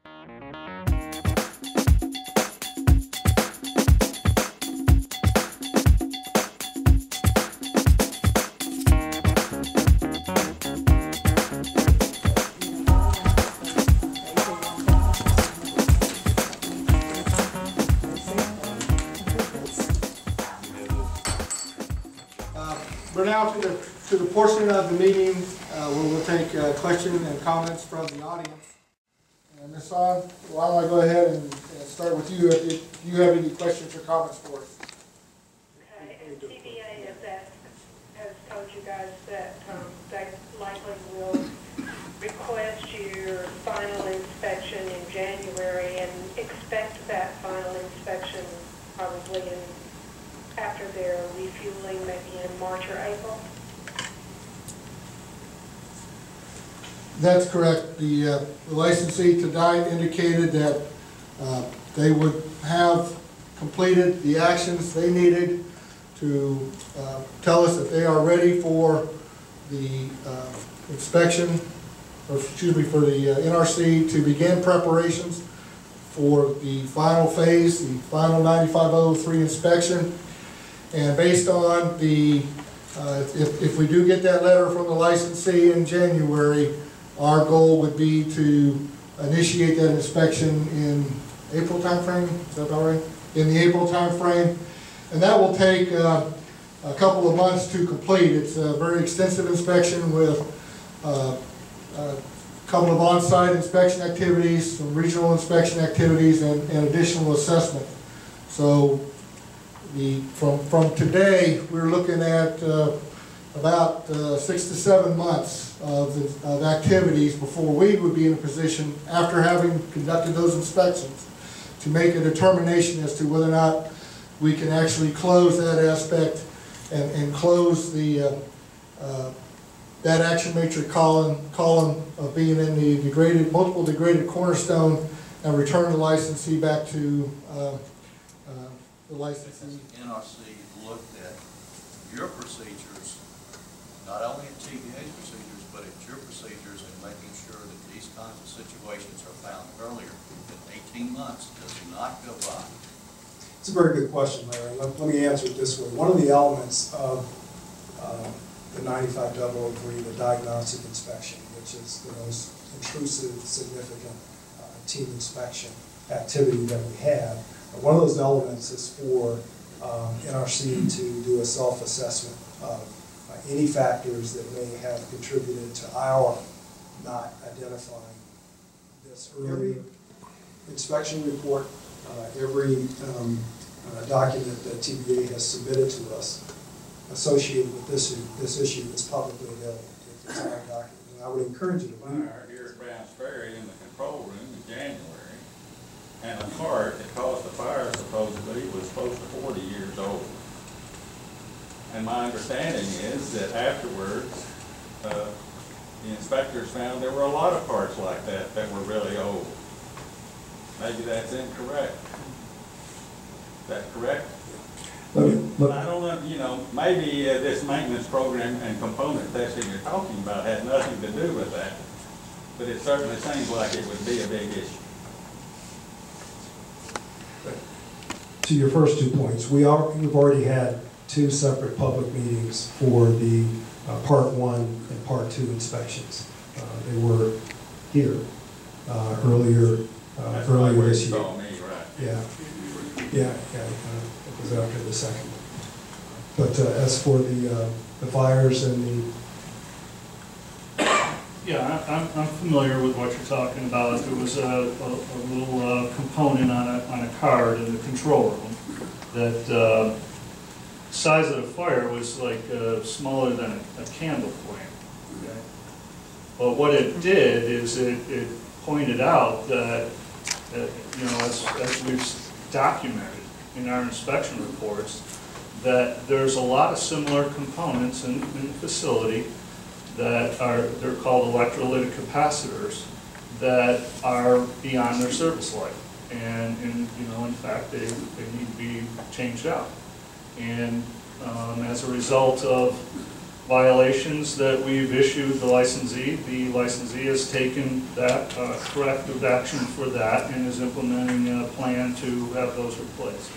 We're now to the portion of the meeting where we'll take questions and comments from the audience. And Ms. Hahn, why don't I go ahead and start with you if you have any questions or comments for us. Okay, and TVA has told you guys that they likely will request your final inspection in January and expect that final inspection probably after their refueling, maybe in March or April? That's correct. The licensee tonight indicated that they would have completed the actions they needed to tell us that they are ready for the inspection, or excuse me, for the NRC to begin preparations for the final phase, the final 9503 inspection. And based on the, if we do get that letter from the licensee in January, our goal would be to initiate that inspection in April timeframe. Is that about right? In the April timeframe, and that will take a couple of months to complete. It's a very extensive inspection with a couple of on-site inspection activities, some regional inspection activities, and additional assessment. So from today, we're looking at about 6 to 7 months of activities before we would be in a position, after having conducted those inspections, to make a determination as to whether or not we can actually close that aspect and close the that action matrix column of being in the multiple degraded cornerstone, and return the licensee back to the licensee. NRC looked at your procedures, not only at TVA's procedures, but at your procedures, and making sure that these kinds of situations are found earlier, that 18 months does not go by. It's a very good question, Larry. Let me answer it this way. One of the elements of the 95-003, the diagnostic inspection, which is the most intrusive, significant team inspection activity that we have, one of those elements is for NRC to do a self-assessment of any factors that may have contributed to our not identifying this early inspection report. Every document that TVA has submitted to us associated with this issue is publicly available. It's our document, and I would encourage you to read it. Here at Brown's Ferry in the control room in January, and a part that caused the fire supposedly was close to 40 years old. And my understanding is that afterwards, the inspectors found there were a lot of parts like that were really old. Maybe that's incorrect. Is that correct? Look. I don't know, you know, maybe this maintenance program and component testing you're talking about had nothing to do with that. But it certainly seems like it would be a big issue. To your first 2 points, we've already had 2 separate public meetings for the Part 1 and Part 2 inspections. They were here earlier this year. Me, right? Yeah. It was after the second. But as for the fires and the Yeah, I'm familiar with what you're talking about. There was a little component on a card in the control room that size of the fire was like smaller than a candle flame. Okay? But what it did is it pointed out that, you know, as we've documented in our inspection reports, that there's a lot of similar components in the facility that they're called electrolytic capacitors that are beyond their service life, and you know, in fact, they need to be changed out. And as a result of violations that we've issued the licensee has taken that corrective action for that and is implementing a plan to have those replaced.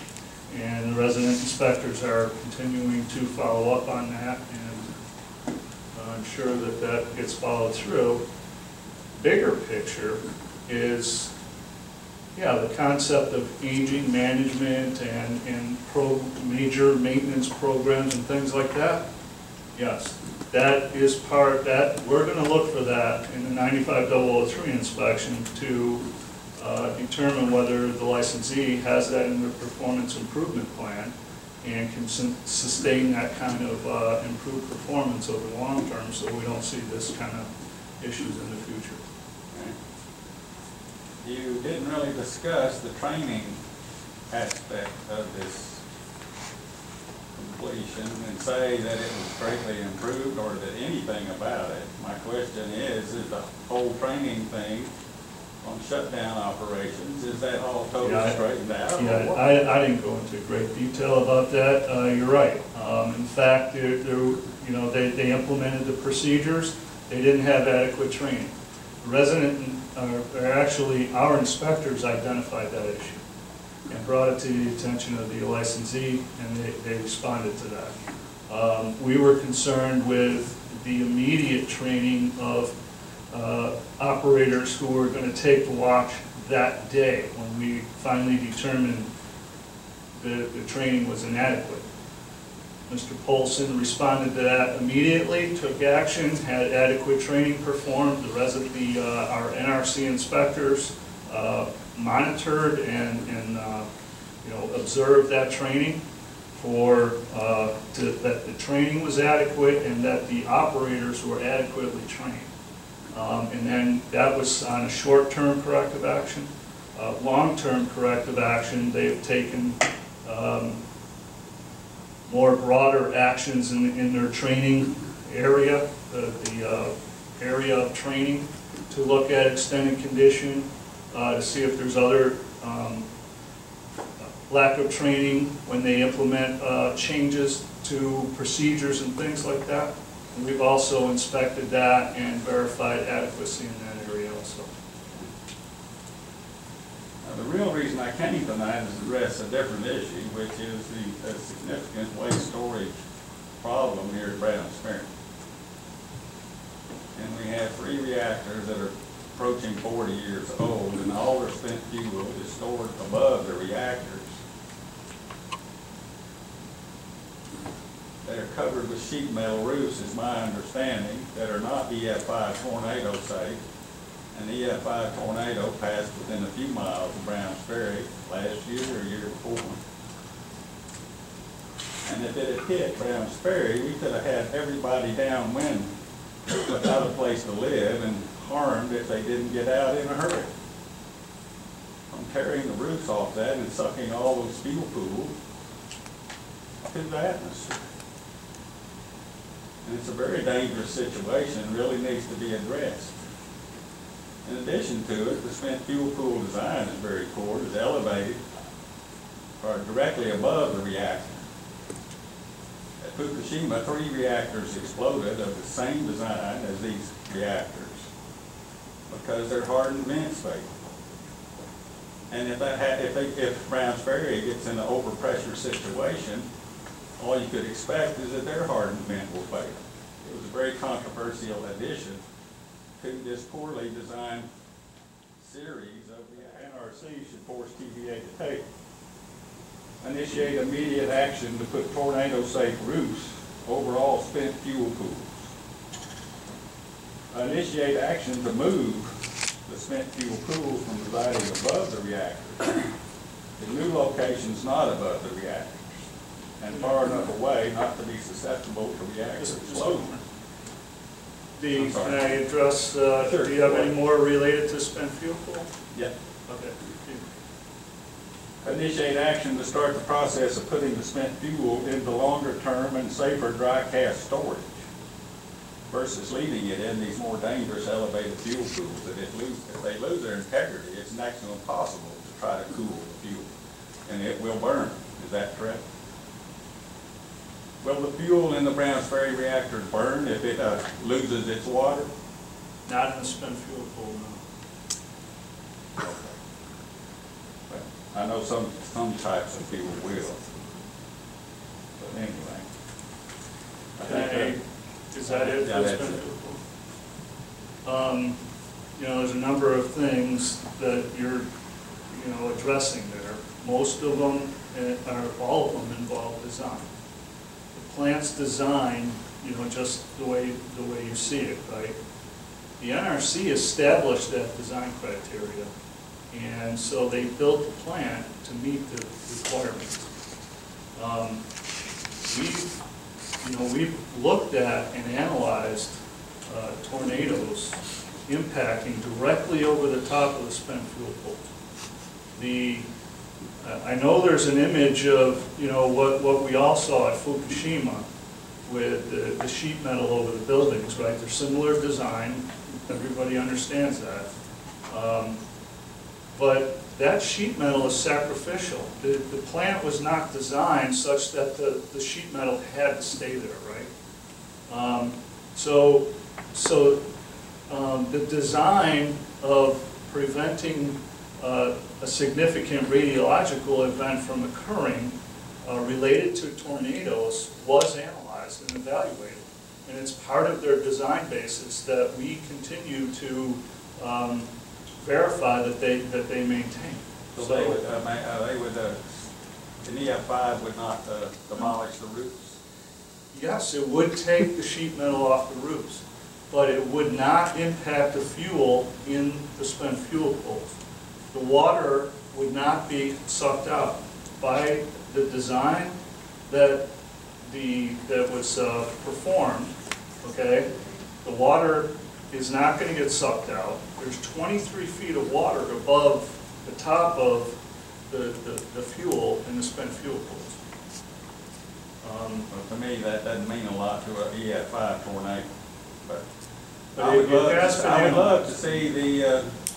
And the resident inspectors are continuing to follow up on that and ensure that that gets followed through. Bigger picture is, yeah, the concept of aging management and major maintenance programs and things like that. Yes, that is part, that we're going to look for that in the 95003 inspection to determine whether the licensee has that in their performance improvement plan and can sustain that kind of improved performance over the long term, so we don't see this kind of issues in the future. You didn't really discuss the training aspect of this completion and say that it was greatly improved or that anything about it. My question is the whole training thing on shutdown operations, is that all totally straightened out? Yeah, I didn't go into great detail about that. You're right. In fact, they implemented the procedures. They didn't have adequate training. Actually, our inspectors identified that issue and brought it to the attention of the licensee, and they responded to that. We were concerned with the immediate training of operators who were going to take the watch that day when we finally determined the training was inadequate. Mr. Polson responded to that immediately, took action, had adequate training performed. Our NRC inspectors monitored and observed that training that the training was adequate and that the operators were adequately trained. And then that was on a short-term corrective action. Long-term corrective action, they have taken more broader actions in their training area, the area of training, to look at extended condition, to see if there's other lack of training when they implement changes to procedures and things like that. And we've also inspected that and verified adequacy in that area also. Now, the real reason I came tonight is to address a different issue, which is the significant waste storage problem here at Brown's Ferry. And we have 3 reactors that are approaching 40 years old, and all their spent fuel is stored above the reactors. They're covered with sheet metal roofs, is my understanding, that are not EF5 tornado safe. An EF5 tornado passed within a few miles of Brown's Ferry last year or year before. And if it had hit Brown's Ferry, we could have had everybody downwind without a place to live and harmed if they didn't get out in a hurry. From tearing the roofs off that and sucking all those fuel pools to the atmosphere. And it's a very dangerous situation and really needs to be addressed. In addition to it, the spent fuel pool design is very poor, is elevated or directly above the reactor. At Fukushima, 3 reactors exploded of the same design as these reactors because they're hardened vent space. And if Brown's Ferry gets in an overpressure situation, all you could expect is that their hardened vent will fail. It was a very controversial addition to this poorly designed series of the NRC should force TVA to take. Initiate immediate action to put tornado-safe roofs over all spent fuel pools. Initiate action to move the spent fuel pools from residing above the reactors to new locations not above the reactors and far enough away not to be susceptible to reactor explosion. Can I address, Sure. do you have any more related to spent fuel pool? Yeah. Okay. Initiate action to start the process of putting the spent fuel into longer-term and safer dry cask storage versus leaving it in these more dangerous elevated fuel pools that if they lose their integrity, it's next to impossible to try to cool the fuel, and it will burn. Is that correct? Will the fuel in the Browns Ferry reactor burn if it loses its water? Not in the spent fuel pool, no. But I know some types of fuel will. But anyway. Is that it Yeah, for the that's spent it. fuel pool? You know, there's a number of things that you're, you know, addressing there. Most of them, or all of them, involve design. The plant's design, you know, just the way you see it, right? The NRC established that design criteria, and so they built the plant to meet the requirements. We've looked at and analyzed tornadoes impacting directly over the top of the spent fuel pool. I know there's an image of, you know, what we all saw at Fukushima with the sheet metal over the buildings, right? They're similar design, everybody understands that. But that sheet metal is sacrificial. The plant was not designed such that the sheet metal had to stay there, right? The design of preventing a significant radiological event from occurring related to tornadoes was analyzed and evaluated. And it's part of their design basis that we continue to verify that they maintain. So they would, an EF5 would not demolish the roofs? Yes, it would take the sheet metal off the roofs, but it would not impact the fuel in the spent fuel pools. The water would not be sucked out. By the design that was performed, okay, the water is not going to get sucked out. There's 23 feet of water above the top of the fuel in the spent fuel pools. Well, to me, that doesn't mean a lot to an EF5 tornado, but But I would it love has to, been I would love to analyzed. see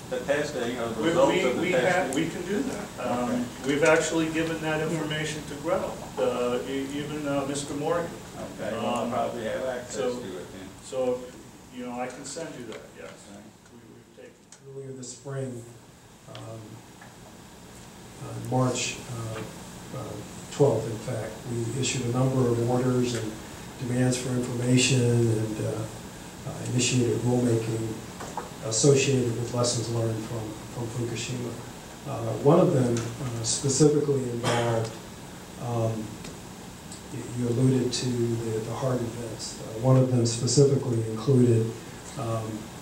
the testing of the results of the testing. We can do that. Okay. We've actually given that information to Gretel, even Mr. Morgan. Okay, well, I'll probably have access so- to it then. So, you know, I can send you that, yes. Okay. We've taken. Earlier this spring, March 12th, in fact, we issued a number of orders and demands for information and initiated rulemaking associated with lessons learned from Fukushima. One of them specifically involved, you alluded to the hardened vents. One of them specifically included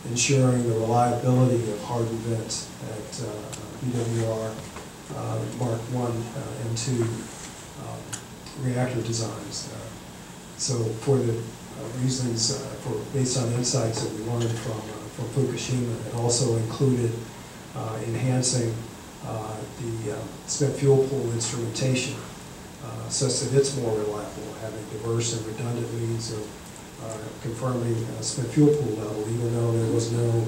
ensuring the reliability of hardened vents at BWR Mark 1 and 2 reactor designs. So for the reasons, based on insights that we learned from Fukushima, it also included enhancing the spent fuel pool instrumentation such that it's more reliable, having diverse and redundant means of confirming spent fuel pool level, even though there was no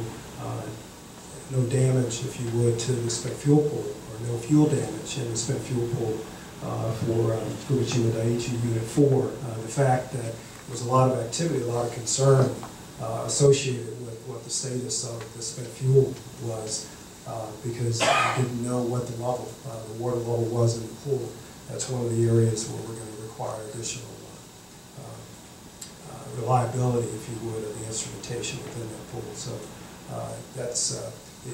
damage, if you would, to the spent fuel pool, or no fuel damage in the spent fuel pool for Fukushima Daiichi Unit 4. The fact that there was a lot of activity, a lot of concern associated with what the status of the spent fuel was, because we didn't know what the level, the water level was in the pool. That's one of the areas where we're going to require additional reliability, if you would, of the instrumentation within that pool. So that's,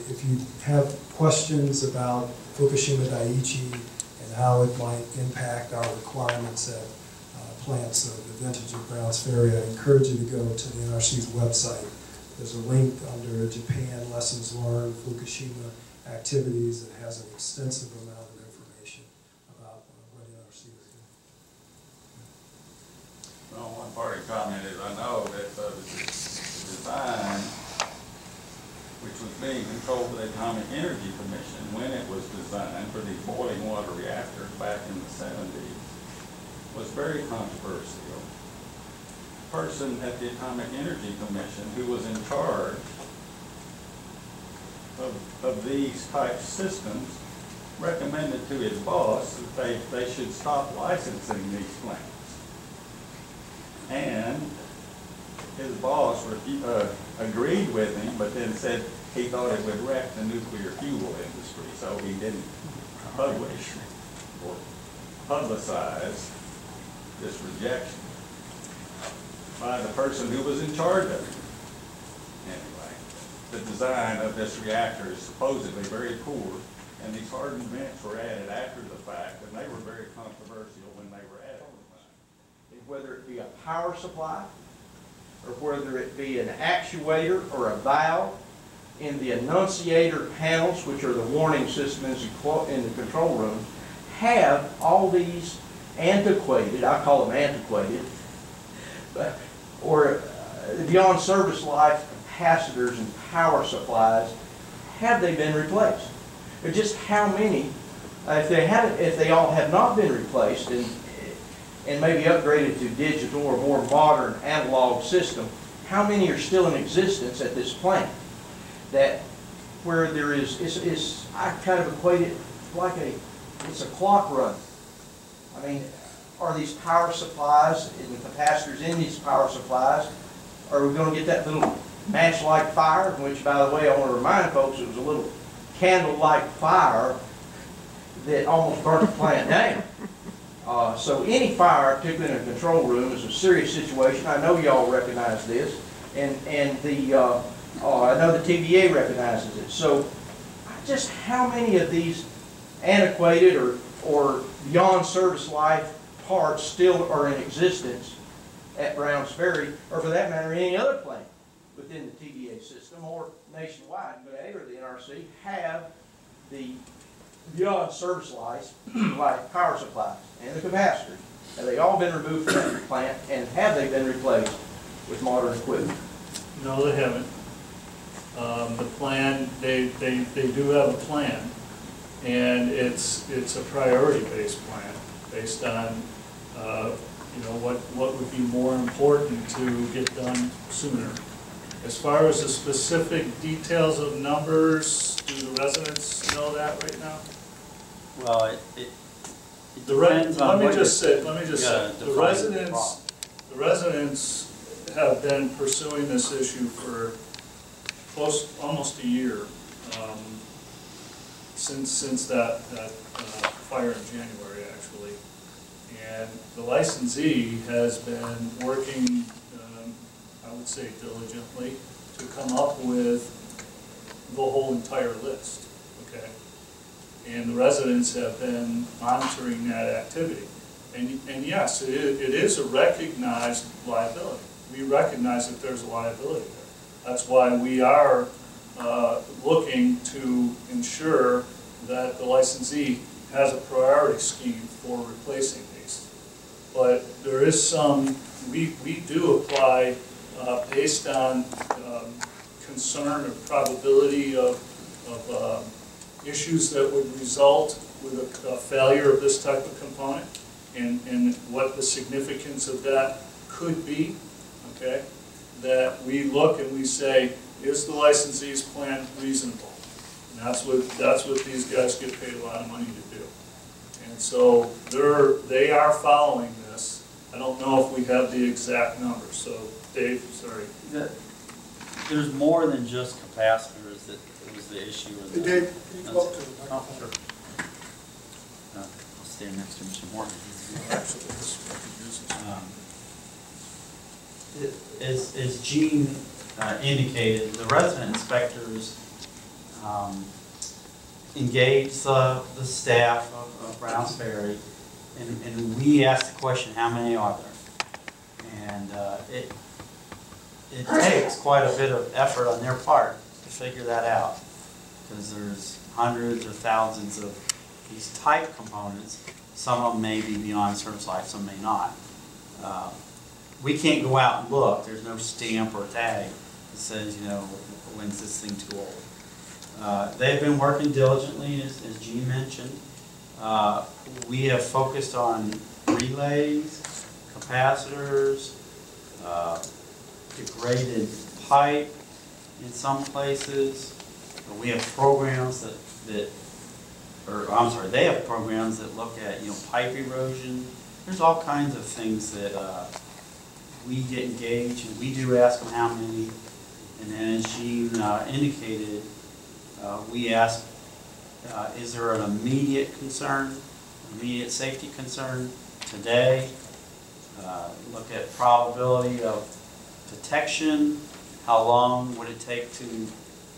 if you have questions about Fukushima Daiichi and how it might impact our requirements at plants of the vintage of Browns Ferry, I encourage you to go to the NRC's website. There's a link under Japan Lessons Learned Fukushima Activities that has an extensive amount of information about what the NRC is doing. Well, one party comment is, I know that the design, which was being controlled by the Atomic Energy Commission when it was designed for these boiling water reactors back in the 70s, was very controversial. The person at the Atomic Energy Commission who was in charge of these type systems recommended to his boss that they should stop licensing these plants. And his boss agreed with him, but then said he thought it would wreck the nuclear fuel industry, so he didn't publish or publicize this rejection by the person who was in charge of it. Anyway, the design of this reactor is supposedly very poor, and these hardened vents were added after the fact, and they were very controversial when they were added. Whether it be a power supply, or whether it be an actuator or a valve in the annunciator panels, which are the warning systems in the control room, have all these antiquated, I call them antiquated, or beyond service life capacitors and power supplies. Have they been replaced? Or just how many, if they all have not been replaced and maybe upgraded to digital or more modern analog system, how many are still in existence at this plant? That where there is I kind of equate it like it's a clock run. I mean, are these power supplies and the capacitors in these power supplies, are we going to get that little match-like fire, which, by the way, I want to remind folks, it was a little candle-like fire that almost burnt the plant down. So any fire, particularly in a control room, is a serious situation. I know y'all recognize this, and I know the TVA recognizes it. So just how many of these antiquated or beyond service life parts still are in existence at Browns Ferry, or for that matter, any other plant within the TVA system or nationwide, or the NRC, have the beyond service life, like power supplies and the capacitors? Have they all been removed from that plant, and have they been replaced with modern equipment? No, they haven't. The plan, they do have a plan, and it's a priority-based plan based on what would be more important to get done sooner. As far as the specific details of numbers, do the residents know that right now? Well, it depends on let me just say, the residents have been pursuing this issue for almost a year, since that fire in January, actually. And the licensee has been working, I would say diligently, to come up with the whole entire list, okay? And the residents have been monitoring that activity. And yes, it is a recognized liability. We recognize that there's a liability there. That's why we are looking to ensure that the licensee has a priority scheme for replacing these. But there is some, we do apply based on concern or probability of issues that would result with a failure of this type of component, and what the significance of that could be, okay? That we look and we say, is the licensee's plan reasonable? And that's what these guys get paid a lot of money to do. And so they are following this. I don't know if we have the exact numbers. So Dave, sorry. There's more than just capacitors that was the issue. Hey, Dave, can you go up to the microphone? Oh, sure. I'll stand next to Mr. Morgan. As Gene indicated, the resident inspectors engage the staff of Browns Ferry, and we ask the question, how many are there? And it takes quite a bit of effort on their part to figure that out, because there's hundreds or thousands of these type components. Some of them may be beyond service life, some may not. We can't go out and look. There's no stamp or tag that says, when's this thing too old. They've been working diligently, as Gene mentioned. We have focused on relays, capacitors, degraded pipe in some places. We have programs they have programs that look at, pipe erosion. There's all kinds of things that we get engaged, and we do ask them how many, and then as Gene indicated, we ask, is there an immediate concern, immediate safety concern today? Look at probability of detection, how long would it take to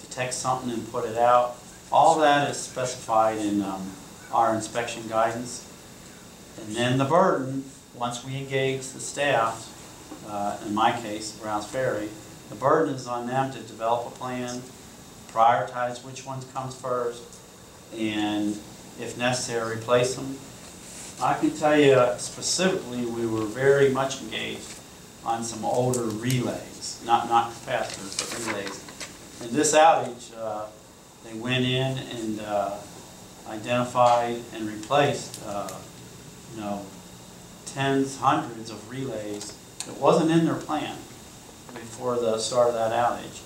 detect something and put it out. All that is specified in our inspection guidance. And then the burden, once we engage the staff, in my case, Browns Ferry, the burden is on them to develop a plan, prioritize which ones comes first, and if necessary, replace them. I can tell you specifically, we were very much engaged on some older relays, not capacitors, but relays. In this outage, they went in and identified and replaced, tens, hundreds of relays. It wasn't in their plan before the start of that outage.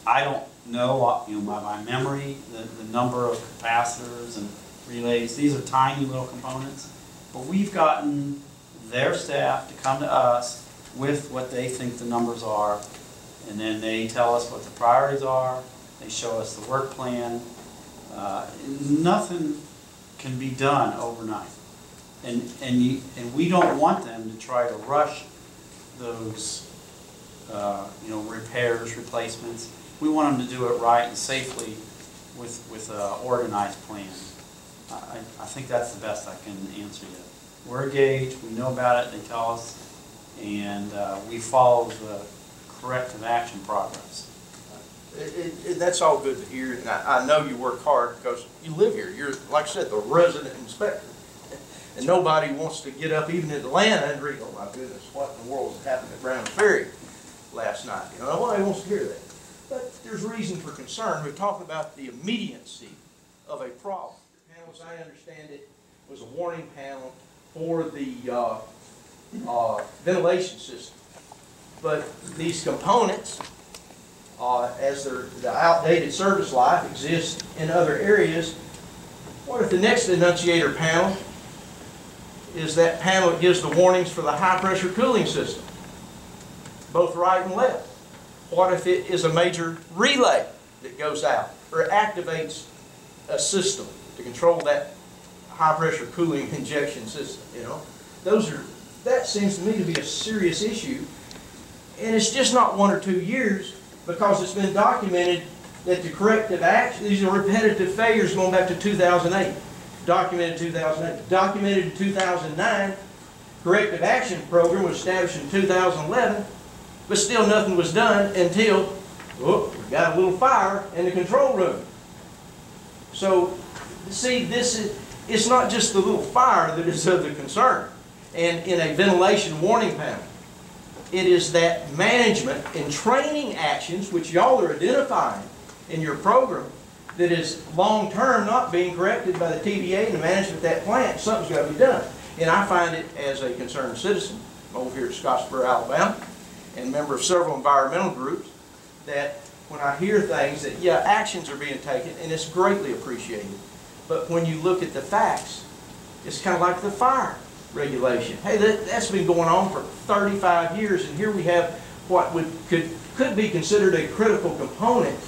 I don't know, by my memory, the number of capacitors and relays. These are tiny little components, but we've gotten their staff to come to us with what they think the numbers are, and then they tell us what the priorities are. They show us the work plan. Nothing can be done overnight, and we don't want them to try to rush those repairs, replacements. We want them to do it right and safely with an organized plan. I think that's the best I can answer you. We're engaged, we know about it, they tell us, and we follow the corrective action progress. That's all good to hear, and I know you work hard because you live here. You're, like I said, the resident inspector. And nobody wants to get up even in Atlanta and read, oh my goodness, what in the world has happened at Browns Ferry last night? Nobody wants to hear that. But there's reason for concern. We're talking about the immediacy of a problem. The panel, as I understand it, was a warning panel for the ventilation system. But these components, as the outdated service life exists in other areas, what if the next annunciator panel is that panel that gives the warnings for the high pressure cooling system, both right and left? What if it is a major relay that goes out or activates a system to control that high pressure cooling injection system? That seems to me to be a serious issue, and it's just not 1 or 2 years, because it's been documented that the corrective action, these are repetitive failures going back to 2008. Documented in 2008. Documented in 2009. Corrective action program was established in 2011, but still nothing was done until, we got a little fire in the control room. So, see, it's not just the little fire that is of the concern. And in a ventilation warning panel, it is that management and training actions, which y'all are identifying in your program, that is long-term not being corrected by the TVA and the management of that plant. Something's got to be done. And I find it, as a concerned citizen over here at Scottsboro, Alabama, and member of several environmental groups, that when I hear things that, yeah, actions are being taken, and it's greatly appreciated. But when you look at the facts, it's kind of like the fire regulation. Hey, that's been going on for 35 years, and here we have what could be considered a critical component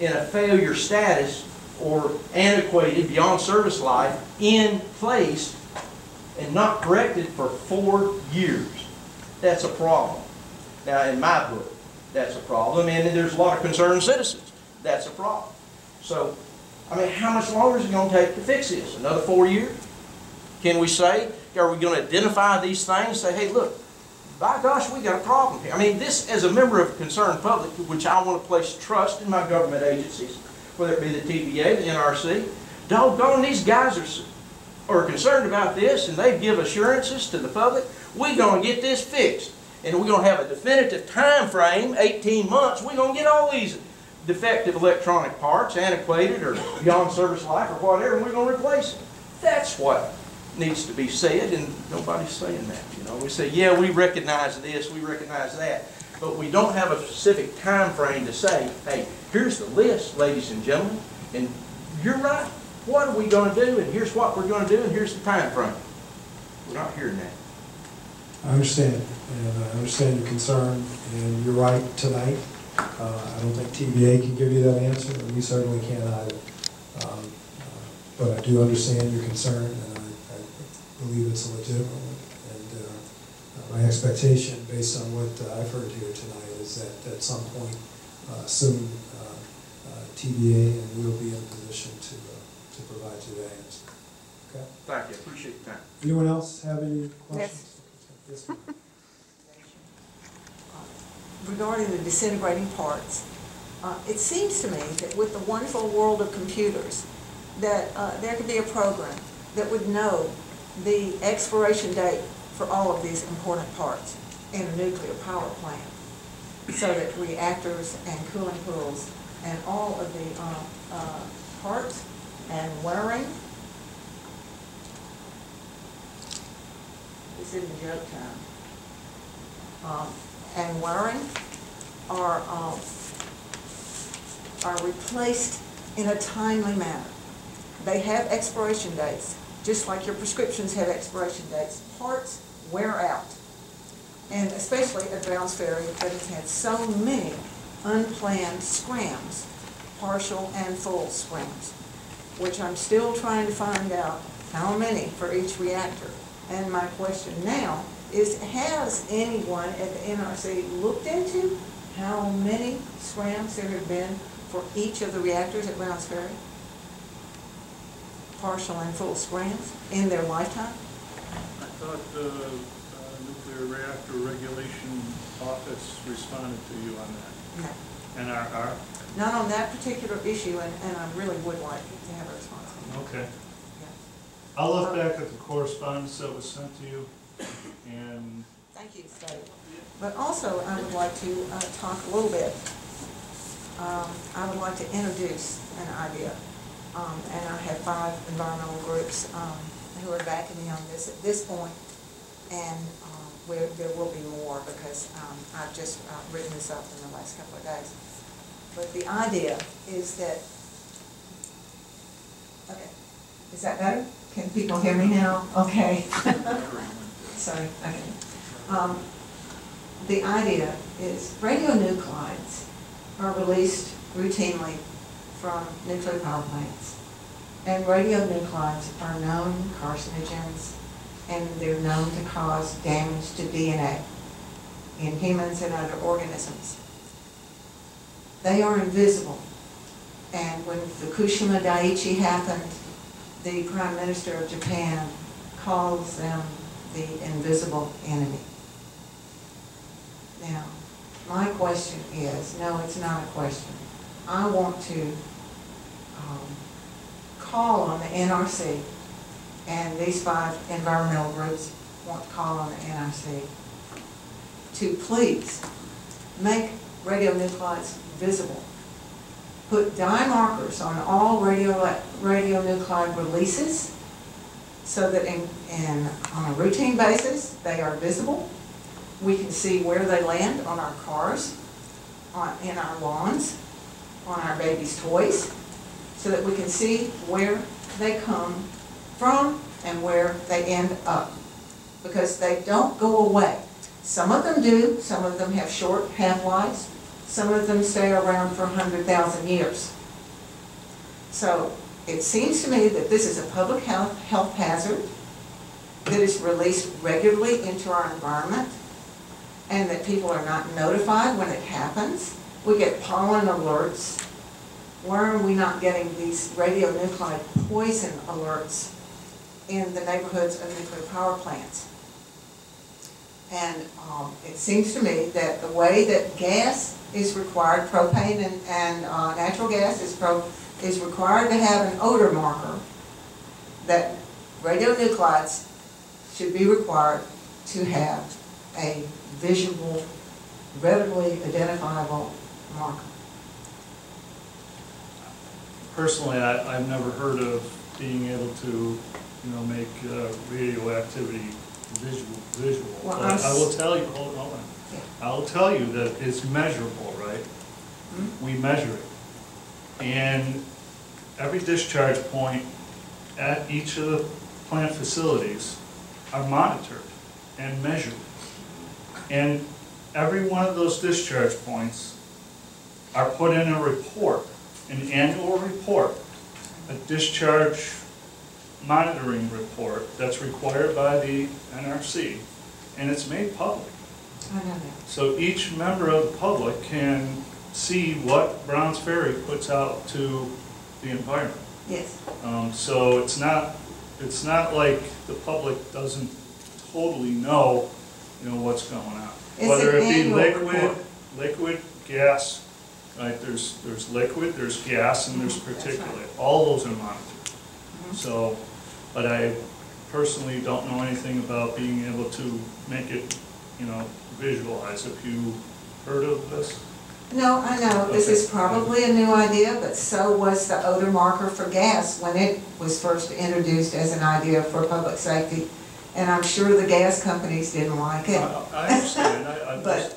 in a failure status or antiquated, beyond service life, in place and not corrected for 4 years. That's a problem. Now, in my book, that's a problem, and there's a lot of concerned citizens. That's a problem. So, I mean, how much longer is it going to take to fix this? Another 4 years? Can we say, are we going to identify these things, say, hey, look, by gosh, we got a problem here. I mean, this, as a member of the concerned public, which I want to place trust in my government agencies, whether it be the TVA, the NRC, doggone, these guys are concerned about this, and they give assurances to the public, we're going to get this fixed. And we're going to have a definitive time frame, 18 months, we're going to get all these defective electronic parts, antiquated or beyond service life or whatever, and we're going to replace them. That's what needs to be said, and nobody's saying that. We say, yeah, we recognize this, we recognize that, but we don't have a specific time frame to say, hey, here's the list, ladies and gentlemen, and you're right. What are we going to do? And here's what we're going to do, and here's the time frame. We're not hearing that. I understand, and I understand your concern, and you're right tonight. I don't think TVA can give you that answer, and we certainly can't either. But I do understand your concern, and I believe it's a legitimate one. And my expectation, based on what I've heard here tonight, is that at some point soon, TVA and we'll be in a position to provide you that answer. Okay? Thank you, appreciate your time. Anyone else have any questions? Yes, ma'am. Regarding the disintegrating parts, it seems to me that with the wonderful world of computers, that there could be a program that would know the expiration date for all of these important parts in a nuclear power plant, so that reactors and cooling pools and all of the parts and wiring. This isn't joke time. And wiring are replaced in a timely manner. They have expiration dates, just like your prescriptions have expiration dates. Parts wear out, and especially at Browns Ferry, that has had so many unplanned scrams, partial and full scrams, which I'm still trying to find out how many for each reactor. And my question now is, has anyone at the NRC looked into how many scrams there have been for each of the reactors at Browns Ferry? Partial and full scrams in their lifetime? I thought the Nuclear Reactor Regulation Office responded to you on that. No. And our Not on that particular issue, and I really would like to have a response. okay. Yeah. I'll look back at the correspondence that was sent to you, and Thank you, Steve. But also, I would like to talk a little bit. I would like to introduce an idea, and I have 5 environmental groups who are backing me on this at this point, and there will be more because I've just written this up in the last couple of days. But the idea is that, okay, is that better? Can people hear me now? Okay. Sorry, okay. The idea is radionuclides are released routinely from nuclear power plants. And radionuclides are known carcinogens, and they're known to cause damage to DNA in humans and other organisms. They are invisible. And when Fukushima Daiichi happened, the Prime Minister of Japan calls them the invisible enemy. Now, my question is, no, it's not a question. I want to call on the NRC, and these 5 environmental groups want to call on the NRC to please make radionuclides visible. Put dye markers on all radionuclide releases so that on a routine basis they are visible. We can see where they land on our cars, in our lawns, on our babies' toys, so that we can see where they come from and where they end up. Because they don't go away. Some of them do, some of them have short half-lives, some of them stay around for 100,000 years. So it seems to me that this is a public health hazard that is released regularly into our environment, and that people are not notified when it happens. We get pollen alerts. Why are we not getting these radionuclide poison alerts in the neighborhoods of nuclear power plants? And it seems to me that the way that gas is required, propane and natural gas is required to have an odor marker, that radionuclides should be required to have a visual, readily identifiable marker. personally, I've never heard of being able to, make radioactivity visual. Well, But I will tell you, hold on. Yeah. I will tell you that it's measurable, right? Hmm? We measure it. And every discharge point at each of the plant facilities are monitored and measured. And every one of those discharge points are put in a report, an annual report, a discharge monitoring report that's required by the NRC, and it's made public. I know that. So each member of the public can see what Browns Ferry puts out to the environment. Yes. So it's not like the public doesn't totally know, what's going on. It's Whether an it be annual report. liquid, gas, right, there's liquid, there's gas, and there's That's particulate. right. All those are monitored. Mhm. So, but I personally don't know anything about being able to make it, visualize. Have you heard of this? No, I know, this is probably a new idea, but so was the odor marker for gas when it was first introduced as an idea for public safety. And I'm sure the gas companies didn't like it. I understand. I But,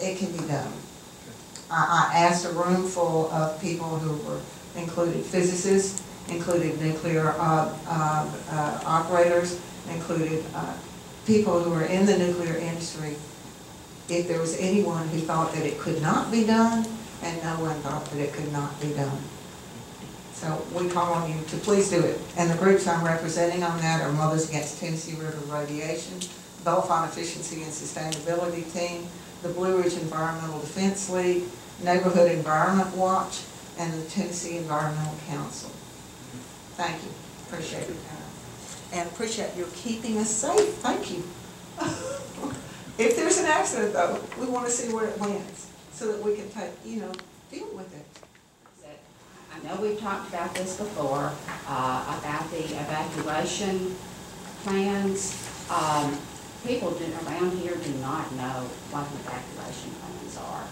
it can be done. I asked a room full of people who were, included physicists, included nuclear operators, included people who were in the nuclear industry, if there was anyone who thought that it could not be done, and no one thought that it could not be done. So we call on you to please do it. And the groups I'm representing on that are Mothers Against Tennessee River Radiation, Bellefonte Efficiency and Sustainability Team, the Blue Ridge Environmental Defense League, Neighborhood Environment Watch, and the Tennessee Environmental Council. Thank you. Appreciate your time. And appreciate your keeping us safe. Thank you. If there's an accident, though, we want to see where it lands so that we can deal with it. I know we've talked about this before, about the evacuation plans. People around here do not know what the evacuation plans are.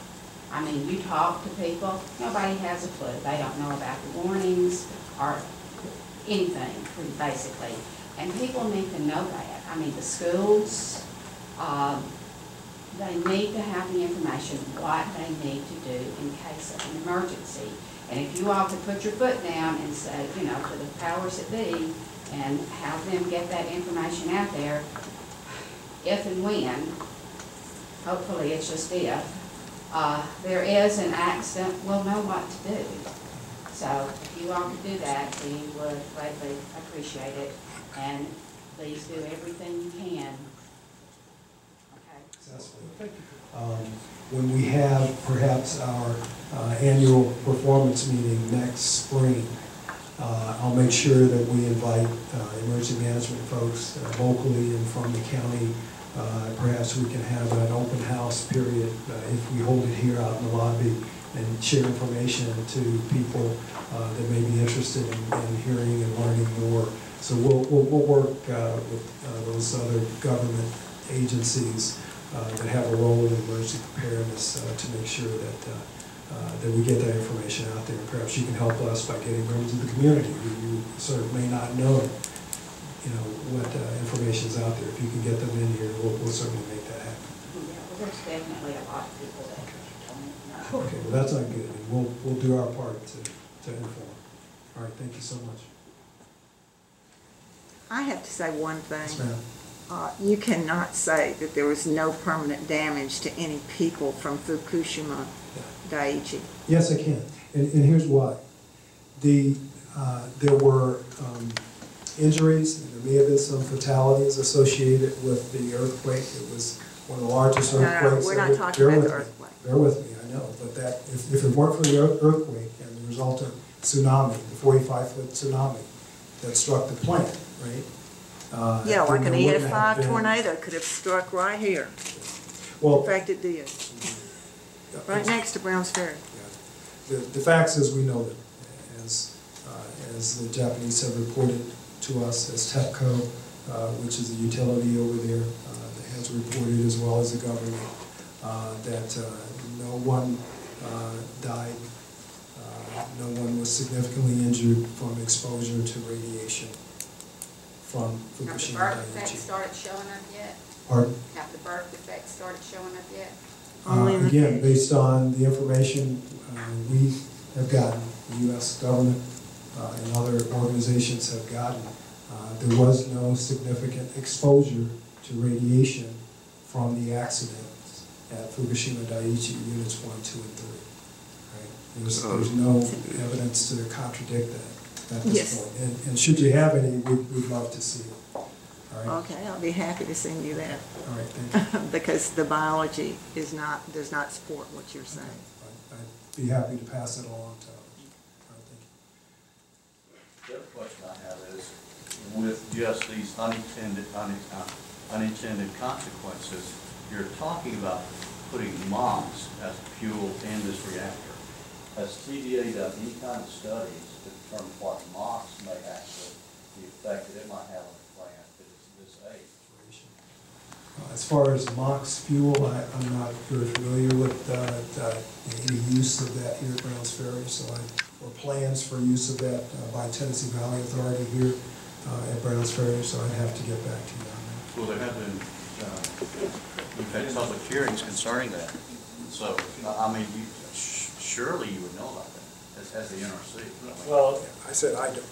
I mean, you talk to people, nobody has a clue. They don't know about the warnings or anything, basically. And people need to know that. I mean, the schools, they need to have the information, what they need to do in case of an emergency. And if you all could put your foot down and say, to the powers that be, and have them get that information out there, if and when, hopefully it's just if, there is an accident, we'll know what to do. So if you all could do that, we would greatly appreciate it. And please do everything you can. Okay. Successfully. When we have perhaps our annual performance meeting next spring, I'll make sure that we invite emergency management folks locally and from the county. Perhaps we can have an open house period if we hold it here out in the lobby and share information to people that may be interested in hearing and learning more. So we'll work with those other government agencies that have a role in emergency preparedness to make sure that we get that information out there. And perhaps you can help us by getting members of the community who sort of may not know, what information is out there. If you can get them in here, we'll certainly make that happen. Yeah, well, there's definitely a lot of people that don't know. Okay, well that's not good. And we'll do our part to inform. All right, thank you so much. I have to say one thing. Yes, ma'am. You cannot say that there was no permanent damage to any people from Fukushima Daiichi. Yes, I can. And here's why. There were injuries, and there may have been some fatalities associated with the earthquake. It was one of the largest earthquakes. No, we're not talking about the earthquake. Bear with me, I know. But that if it weren't for the earthquake and the resultant tsunami, the 45-foot tsunami that struck the plant, right? Yeah, like an there wouldn't have EF5 been- tornado could have struck right here. Well, In fact, it did. Right next to Browns Ferry. yeah. The facts as we know them, as the Japanese have reported to us as TEPCO, which is a utility over there, that has reported as well as the government, that no one died, no one was significantly injured from exposure to radiation from Have the Fukushima birth effects Daiichi. started showing up yet? Pardon? Have the birth effects started showing up yet? Only in the Again, case. based on the information we have gotten, the U.S. government and other organizations have gotten, there was no significant exposure to radiation from the accident at Fukushima Daiichi Units 1, 2, and 3. Right? There's no evidence to contradict that at this Yes. point. And should you have any, we'd love to see it. All right? Okay, I'll be happy to send you that, All right, thank you. because the biology does not support what you're saying. I'd be happy to pass it along to others. All right, thank you. The other question I have is, with just these unintended consequences, you're talking about putting MOX as fuel in this reactor. Has TVA done any kind of studies to determine what MOX may actually, the effect that it might have on the plant at this age? As far as MOX fuel, I'm not very familiar with any use of that here at Browns Ferry, or plans for use of that by Tennessee Valley Authority here at Browns Ferry, so I'd have to get back to you on that. Well, there have been, we've had public hearings concerning that. So, I mean, surely you would know about that as the NRC. Well, I said I don't.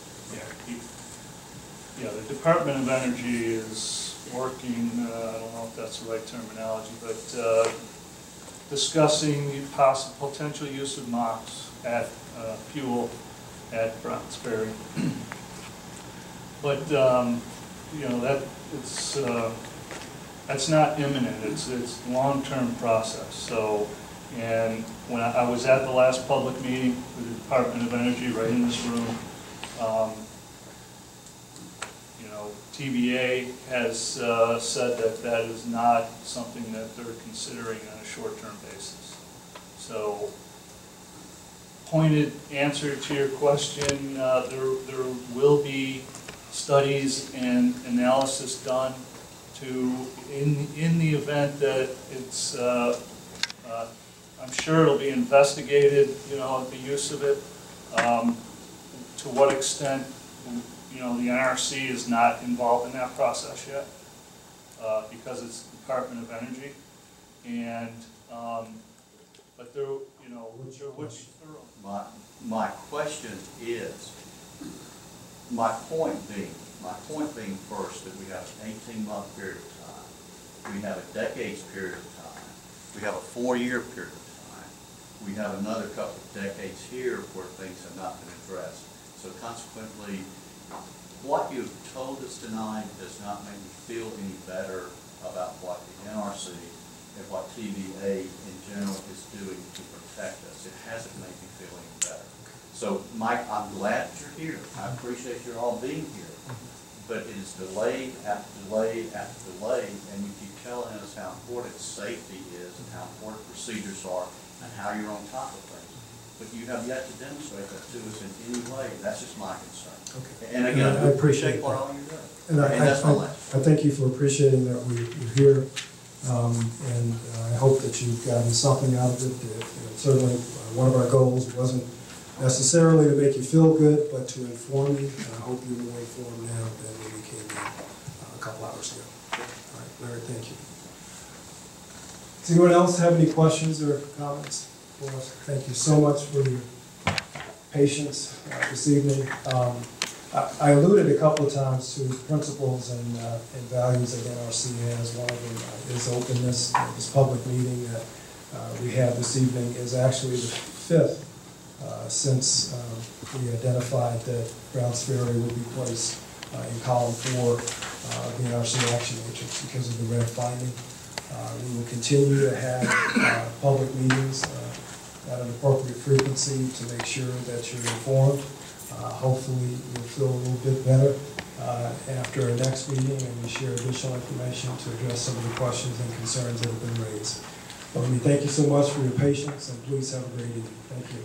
yeah, the Department of Energy is working, I don't know if that's the right terminology, but discussing the possible potential use of MOX at fuel at Browns Ferry. But you know, that's not imminent. It's a long-term process. So, and when I was at the last public meeting with the Department of Energy right in this room, you know, TVA has said that that is not something that they're considering on a short-term basis. So, pointed answer to your question, there will be studies and analysis done to, in the event that it's, I'm sure it'll be investigated, you know, the use of it, to what extent, you know, the NRC is not involved in that process yet, because it's the Department of Energy, and, but there, you know, My question is, my point being first that we have an 18-month period of time, we have a decade's period of time, we have a 4-year period of time, we have another couple of decades here where things have not been addressed. So consequently, what you've told us tonight does not make me feel any better about what the NRC and what TVA in general is doing to protect us. It hasn't made me feel any better. So, Mike, I'm glad that you're here. I appreciate your all being here. But it is delayed after delayed after delay, and you keep telling us how important safety is and how important procedures are and how you're on top of things. But you have yet to demonstrate that to us in any way. That's just my concern. Okay. And again, I appreciate what all you're doing. And I thank you for appreciating that we're here, and I hope that you've gotten something out of it. Certainly, one of our goals wasn't necessarily to make you feel good, but to inform you. And I hope you're more informed now than when you came in a couple hours ago. All right, Larry, thank you. Does anyone else have any questions or comments for us? Thank you so much for your patience this evening. I alluded a couple of times to principles and values that NRC has. One of them is openness. This public meeting that we have this evening is actually the 5th since we identified that Browns Ferry will be placed in column 4 of the NRC action matrix because of the red finding. We will continue to have public meetings at an appropriate frequency to make sure that you're informed. Hopefully you'll feel a little bit better after our next meeting, and we share additional information to address some of the questions and concerns that have been raised. Let me thank you so much for your patience, and please have a great evening. Thank you.